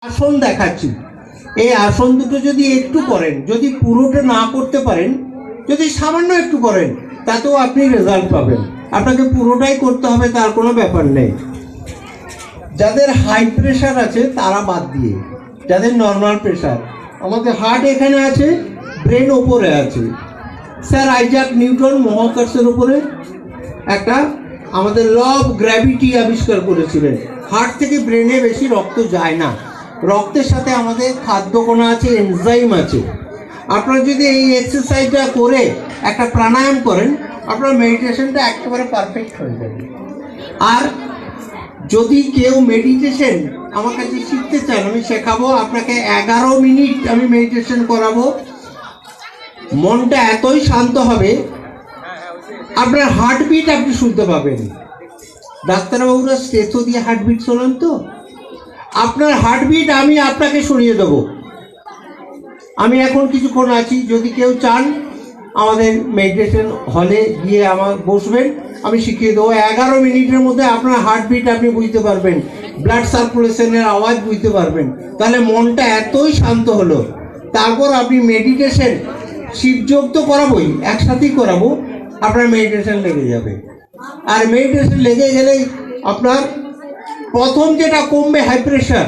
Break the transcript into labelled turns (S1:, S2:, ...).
S1: আসন দেখাচ্ছি, এই আসন দুটো যদি একটু করেন, যদি পুরোটা না করতে পারেন, যদি সামান্য একটু করেন, তাতেও আপনি রেজাল্ট পাবেন। আপনাকে পুরোটাই করতে হবে তার কোনো ব্যাপার নেই। যাদের হাই প্রেশার আছে তারা বাদ দিয়ে, যাদের নর্মাল প্রেশার, আমাদের হার্ট এখানে আছে, ব্রেন ওপরে আছে। স্যার আইজাক নিউটন মহাকর্ষের উপরে একটা আমাদের ল অফ গ্র্যাভিটি আবিষ্কার করেছিলেন। হার্ট থেকে ব্রেনে বেশি রক্ত যায় না, রক্তের সাথে আমাদের খাদ্যকণা আছে, এনজাইম আছে। আপনারা যদি এই এক্সারসাইজটা করে একটা প্রাণায়াম করেন, আপনার মেডিটেশনটা একেবারে পারফেক্ট হয়ে যাবে। আর যদি কেউ মেডিটেশন আমার কাছে শিখতে চান, আমি শেখাবো আপনাকে। 11 মিনিট আমি মেডিটেশন করাবো। মনটা এতই শান্ত হবে, আপনার হার্টবিট আপনি শুনতে পাবেন। ডাক্তারবাবুরা স্টেথো দিয়ে হার্টবিট শোনান তো, আপনার হার্টবিট আমি আপনাকে শুনিয়ে দেবো। আমি এখন কিছুক্ষণ আছি, যদি কেউ চান আমাদের মেডিটেশন হলে গিয়ে আমার বসবেন, আমি শিখিয়ে দেবো। 11 মিনিটের মধ্যে আপনার হার্টবিট আপনি বুঝতে পারবেন, ব্লাড সার্কুলেশনের আওয়াজ বুঝতে পারবেন। তাহলে মনটা এতই শান্ত হলো। তারপর আপনি মেডিটেশন, শিবযোগ তো করাবোই, একসাথেই করাবো, আপনার মেডিটেশন লেগে যাবে। আর মেডিটেশন লেগে গেলেই আপনার প্রথম যেটা কমবে হাই প্রেশার,